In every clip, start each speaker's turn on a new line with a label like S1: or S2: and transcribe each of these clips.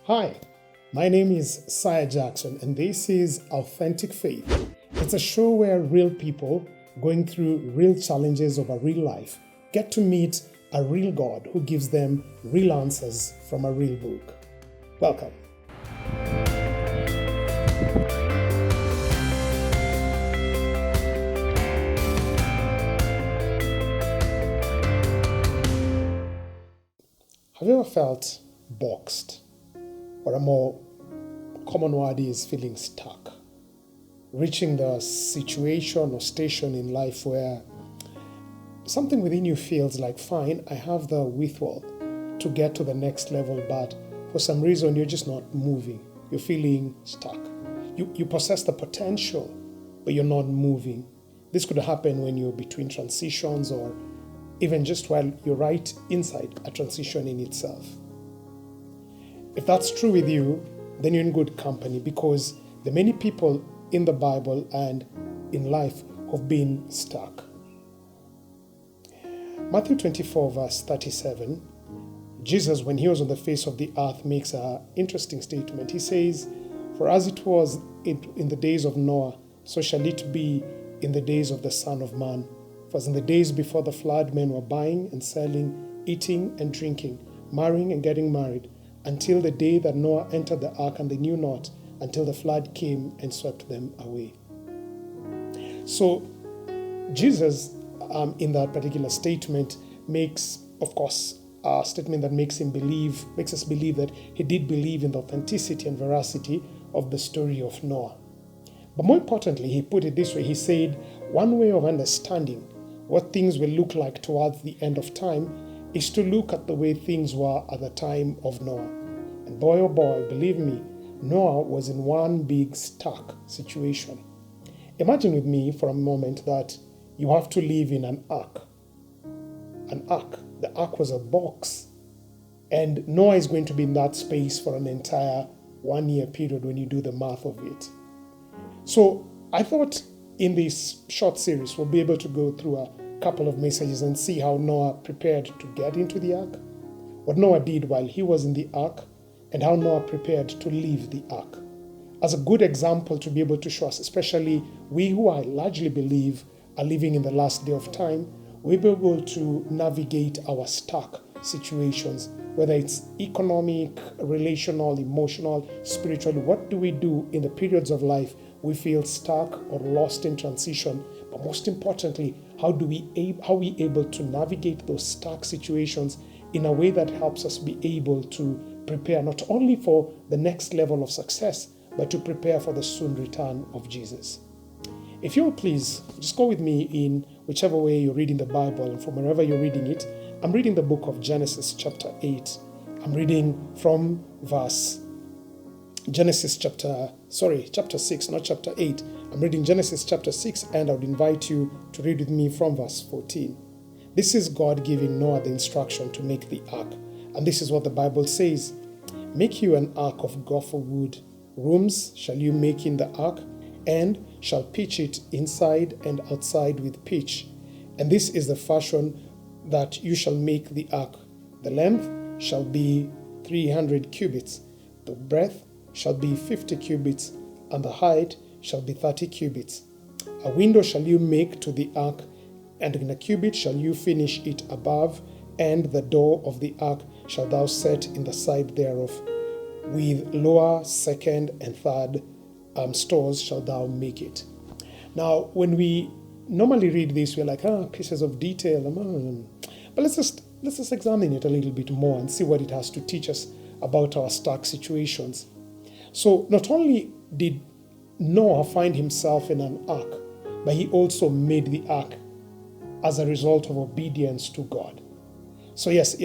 S1: Hi, my name is Saya Jackson, and this is Authentic Faith. It's a show where real people going through real challenges of a real life get to meet a real God who gives them real answers from a real book. Welcome. Have you ever felt boxed? Or a more common word is feeling stuck. Reaching the situation or station in life where something within you feels like, fine, I have the wherewithal to get to the next level, but for some reason you're just not moving. You're feeling stuck. You possess the potential, but you're not moving. This could happen when you're between transitions or even just while you're right inside a transition in itself. If that's true with you, then you're in good company, because the many people in the Bible and in life have been stuck. Matthew 24 verse 37, Jesus, when he was on the face of the earth, makes an interesting statement. He says, "For as it was in the days of Noah, so shall it be in the days of the Son of Man. For as in the days before the flood, men were buying and selling, eating and drinking, marrying and getting married, until the day that Noah entered the ark, and they knew not, until the flood came and swept them away." So Jesus, in that particular statement, makes, of course, a statement that makes us believe that he did believe in the authenticity and veracity of the story of Noah. But more importantly, he put it this way. He said, one way of understanding what things will look like towards the end of time is to look at the way things were at the time of Noah. And boy, oh boy, believe me, Noah was in one big stuck situation. Imagine with me for a moment that you have to live in an ark. An ark. The ark was a box. And Noah is going to be in that space for an entire 1 year period when you do the math of it. So I thought in this short series we'll be able to go through a couple of messages and see how Noah prepared to get into the ark, what Noah did while he was in the ark, and how Noah prepared to leave the ark. As a good example to be able to show us, especially we who I largely believe are living in the last day of time, we'll be able to navigate our stuck situations, whether it's economic, relational, emotional, spiritually. What do we do in the periods of life we feel stuck or lost in transition? But most importantly, how are we able to navigate those stuck situations in a way that helps us be able to prepare not only for the next level of success, but to prepare for the soon return of Jesus? If you will please, just go with me in whichever way you're reading the Bible, and from wherever you're reading it. I'm reading the book of Genesis chapter 8. I'm reading from chapter 6, not chapter 8. I'm reading Genesis chapter 6, and I would invite you to read with me from verse 14. This is God giving Noah the instruction to make the ark. And this is what the Bible says. "Make you an ark of gopher wood. Rooms shall you make in the ark, and shall pitch it inside and outside with pitch. And this is the fashion that you shall make the ark. The length shall be 300 cubits. The breadth shall be 50 cubits, and the height shall be 30 cubits. A window shall you make to the ark, and in a cubit shall you finish it above, and the door of the ark shall thou set in the side thereof. With lower, second, and third stores shall thou make it." Now, when we normally read this, we're like, pieces of detail. But let's just examine it a little bit more and see what it has to teach us about our stuck situations. So not only did Noah find himself in an ark, but he also made the ark as a result of obedience to God. So yes,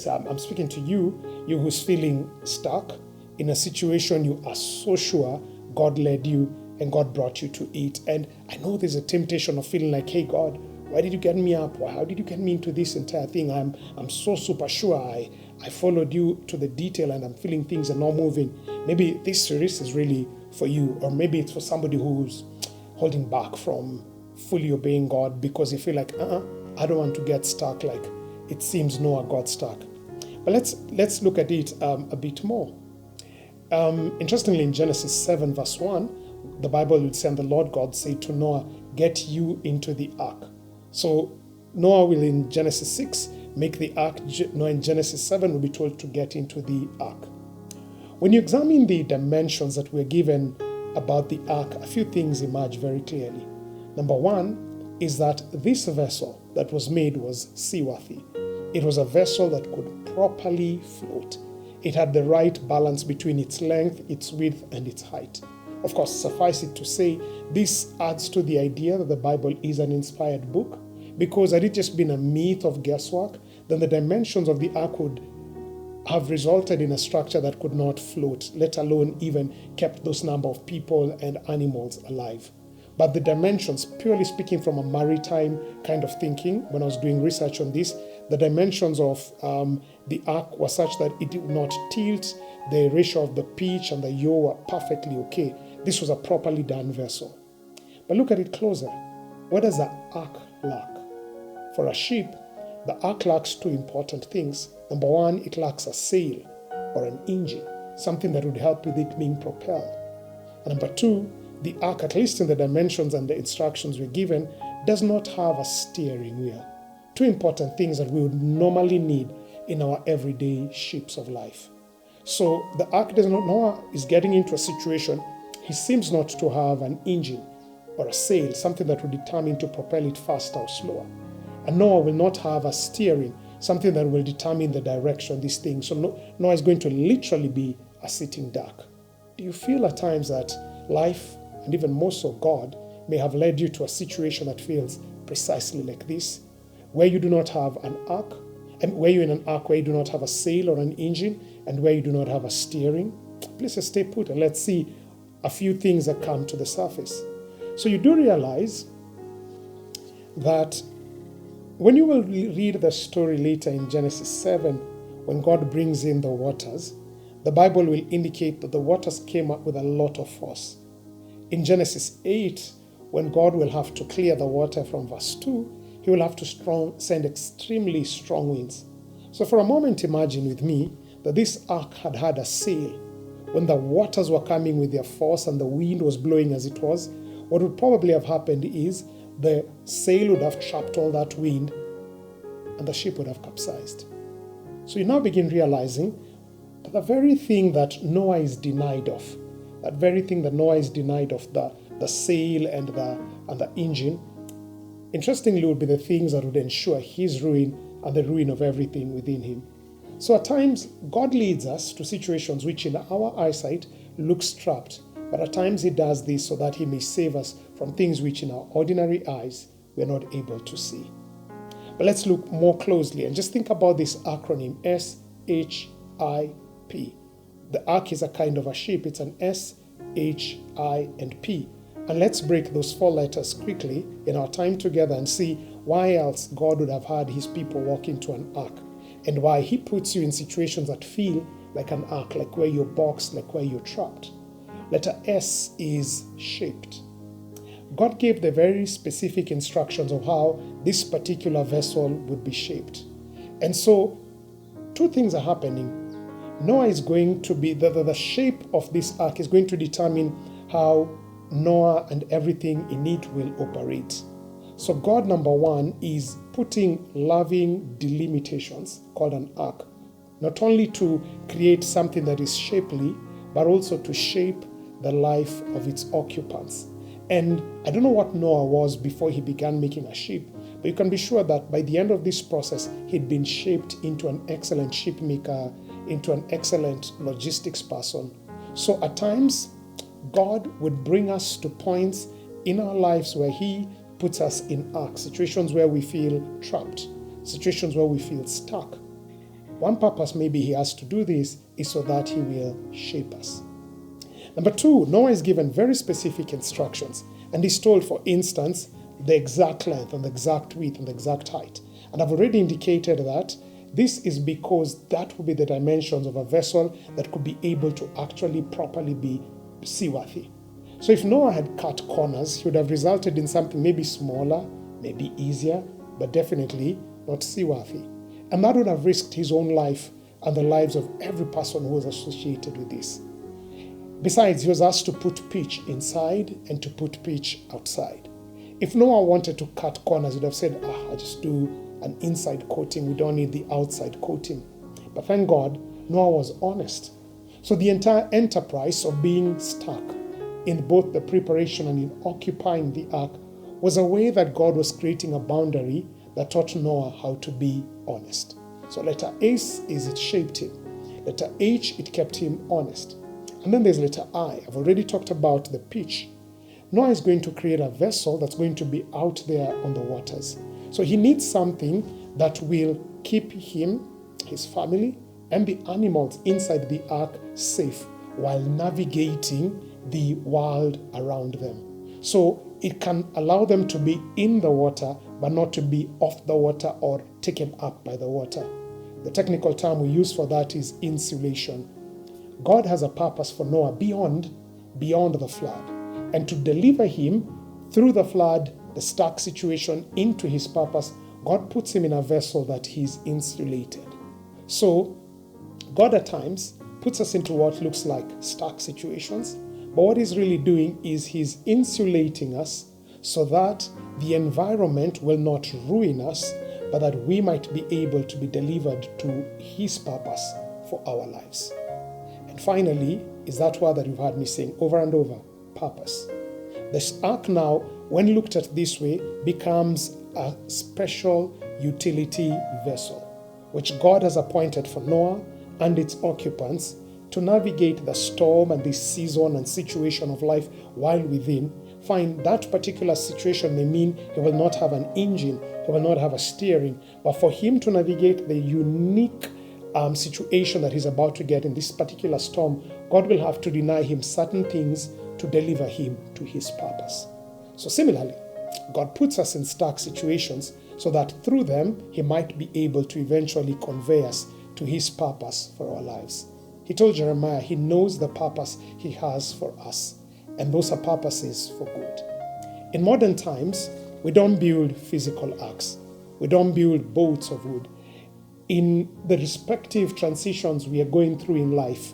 S1: I'm speaking to you who's feeling stuck in a situation you are so sure God led you and God brought you to it. And I know there's a temptation of feeling like, hey God, why did you get me up? How did you get me into this entire thing? I'm so super sure I followed you to the detail, and I'm feeling things are not moving. Maybe this series is really for you, or maybe it's for somebody who's holding back from fully obeying God because you feel like, I don't want to get stuck like it seems Noah got stuck. But let's look at it a bit more. Interestingly, in Genesis 7 verse 1, the Bible would say, and the Lord God said to Noah, get you into the ark. So Noah will in Genesis 6 make the ark. Noah in Genesis 7 will be told to get into the ark. When you examine the dimensions that we're given about the ark, a few things emerge very clearly. Number one is that this vessel that was made was seaworthy. It was a vessel that could properly float. It had the right balance between its length, its width, and its height. Of course, suffice it to say, this adds to the idea that the Bible is an inspired book, because had it just been a myth of guesswork, then the dimensions of the ark would have resulted in a structure that could not float, let alone even kept those number of people and animals alive. But the dimensions, purely speaking from a maritime kind of thinking, when I was doing research on this, the dimensions of the ark were such that it did not tilt. The ratio of the pitch and the yaw were perfectly okay. This was a properly done vessel. But look at it closer. What does the ark lack? For a ship, the ark lacks two important things. Number one, it lacks a sail or an engine, something that would help with it being propelled. And number two, the ark, at least in the dimensions and the instructions we're given, does not have a steering wheel. Two important things that we would normally need in our everyday ships of life. So the ark does not, Noah is getting into a situation, he seems not to have an engine or a sail, something that would determine to propel it faster or slower. And Noah will not have a steering, something that will determine the direction of this thing. So Noah is going to literally be a sitting duck. Do you feel at times that life, and even more so God, may have led you to a situation that feels precisely like this, where you do not have an ark, and where you're in an ark where you do not have a sail or an engine, and where you do not have a steering? Please just stay put and let's see a few things that come to the surface. So you do realize that when you will read the story later in Genesis 7, when God brings in the waters, the Bible will indicate that the waters came up with a lot of force. In Genesis 8, when God will have to clear the water from verse 2, he will have to send extremely strong winds. So for a moment, imagine with me that this ark had had a sail. When the waters were coming with their force and the wind was blowing as it was, what would probably have happened is the sail would have trapped all that wind and the ship would have capsized. So you now begin realizing that the very thing that Noah is denied of, that very thing that Noah is denied of, the sail and the engine, interestingly would be the things that would ensure his ruin and the ruin of everything within him. So at times, God leads us to situations which in our eyesight looks trapped, but at times he does this so that he may save us from things which in our ordinary eyes we're not able to see. But let's look more closely and just think about this acronym, S.H.I.P. The ark is a kind of a ship. It's an S, H, I, and P. And let's break those four letters quickly in our time together and see why else God would have had his people walk into an ark, and why he puts you in situations that feel like an ark, like where you're boxed, like where you're trapped. Letter S is shaped. God gave the very specific instructions of how this particular vessel would be shaped. And so, two things are happening. Noah is going to be, the shape of this ark is going to determine how Noah and everything in it will operate. So God, number one, is putting loving delimitations called an ark, not only to create something that is shapely, but also to shape the life of its occupants. And I don't know what Noah was before he began making a ship, but you can be sure that by the end of this process, he'd been shaped into an excellent ship maker, into an excellent logistics person. So at times, God would bring us to points in our lives where he puts us in arcs, situations where we feel trapped, situations where we feel stuck. One purpose maybe he has to do this is so that he will shape us. Number two, Noah is given very specific instructions, and he's told, for instance, the exact length and the exact width and the exact height. And I've already indicated that this is because that will be the dimensions of a vessel that could be able to actually properly be seaworthy. So if Noah had cut corners, he would have resulted in something maybe smaller, maybe easier, but definitely not seaworthy. And that would have risked his own life and the lives of every person who was associated with this. Besides, he was asked to put pitch inside and to put pitch outside. If Noah wanted to cut corners, he would have said, I'll just do an inside coating. We don't need the outside coating. But thank God, Noah was honest. So the entire enterprise of being stuck in both the preparation and in occupying the ark was a way that God was creating a boundary that taught Noah how to be honest. So letter S is it shaped him. Letter H, it kept him honest. And then there's letter I. I've already talked about the pitch. Noah is going to create a vessel that's going to be out there on the waters. So he needs something that will keep him, his family, and the animals inside the ark safe while navigating the world around them. So it can allow them to be in the water, but not to be off the water or taken up by the water. The technical term we use for that is insulation. God has a purpose for Noah beyond the flood. And to deliver him through the flood, the stuck situation, into his purpose, God puts him in a vessel that he's insulated. So God at times puts us into what looks like stuck situations, but what he's really doing is he's insulating us so that the environment will not ruin us, but that we might be able to be delivered to his purpose for our lives. And finally, is that word that you've heard me saying over and over, purpose. This ark now, when looked at this way, becomes a special utility vessel, which God has appointed for Noah and its occupants to navigate the storm and the season and situation of life while within. Fine, that particular situation may mean he will not have an engine, he will not have a steering, but for him to navigate the unique situation that he's about to get in this particular storm, God will have to deny him certain things to deliver him to his purpose. So similarly, God puts us in stuck situations so that through them he might be able to eventually convey us to his purpose for our lives. He told Jeremiah he knows the purpose he has for us, and those are purposes for good. In modern times, we don't build physical arks. We don't build boats of wood. In the respective transitions we are going through in life,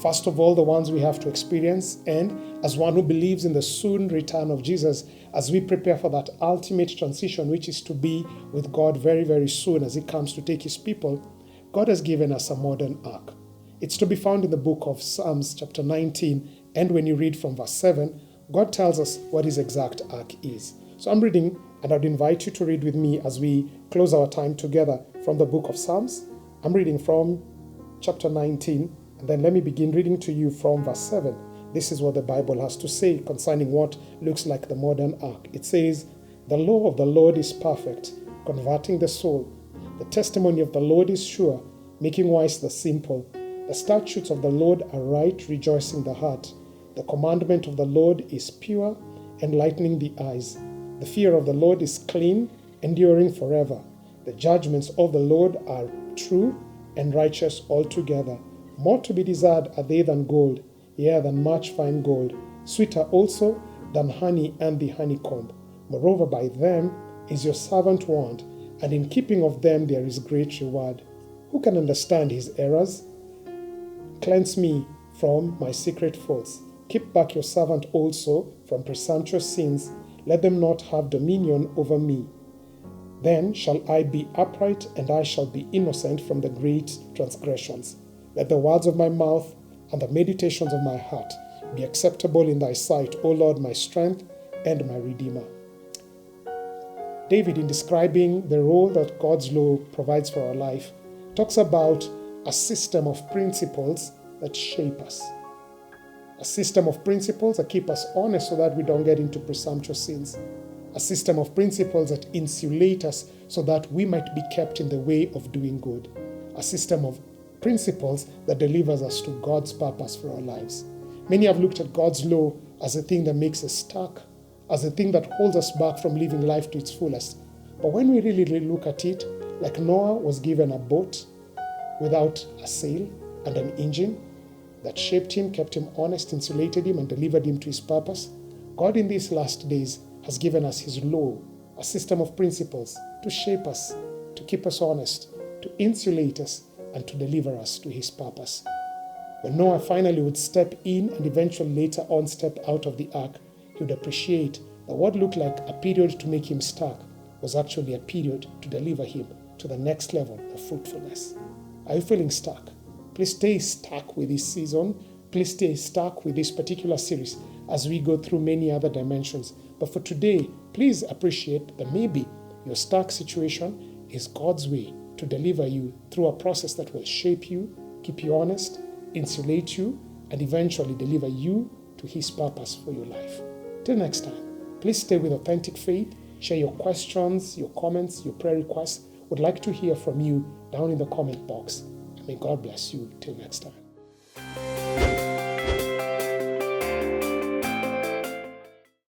S1: first of all, the ones we have to experience, and as one who believes in the soon return of Jesus, as we prepare for that ultimate transition, which is to be with God very, very soon as he comes to take his people, God has given us a modern ark. It's to be found in the book of Psalms chapter 19, and when you read from verse 7, God tells us what his exact ark is. So I'm reading, and I'd invite you to read with me as we close our time together from the book of Psalms. I'm reading from chapter 19, and then let me begin reading to you from verse 7. This is what the Bible has to say concerning what looks like the modern ark. It says, "The law of the Lord is perfect, converting the soul. The testimony of the Lord is sure, making wise the simple. The statutes of the Lord are right, rejoicing the heart. The commandment of the Lord is pure, enlightening the eyes. The fear of the Lord is clean, enduring forever. The judgments of the Lord are true and righteous altogether. More to be desired are they than gold, yea, than much fine gold, sweeter also than honey and the honeycomb. Moreover, by them is your servant warned, and in keeping of them there is great reward. Who can understand his errors? Cleanse me from my secret faults. Keep back your servant also from presumptuous sins. Let them not have dominion over me. Then shall I be upright, and I shall be innocent from the great transgressions. Let the words of my mouth and the meditations of my heart be acceptable in thy sight, O Lord, my strength and my Redeemer." David, in describing the role that God's law provides for our life, talks about a system of principles that shape us. A system of principles that keep us honest so that we don't get into presumptuous sins. A system of principles that insulate us so that we might be kept in the way of doing good. A system of principles that delivers us to God's purpose for our lives. Many have looked at God's law as a thing that makes us stuck, as a thing that holds us back from living life to its fullest. But when we really look at it, like Noah was given a boat without a sail and an engine that shaped him, kept him honest, insulated him, and delivered him to his purpose, God in these last days has given us his law, a system of principles to shape us, to keep us honest, to insulate us, and to deliver us to his purpose. When Noah finally would step in and eventually later on step out of the ark, he would appreciate that what looked like a period to make him stuck was actually a period to deliver him to the next level of fruitfulness. Are you feeling stuck? Please stay stuck with this season. Please stay stuck with this particular series as we go through many other dimensions. But for today, please appreciate that maybe your stuck situation is God's way to deliver you through a process that will shape you, keep you honest, insulate you, and eventually deliver you to His purpose for your life. Till next time, please stay with Authentic Faith. Share your questions, your comments, your prayer requests. Would like to hear from you down in the comment box. And may God bless you till next time.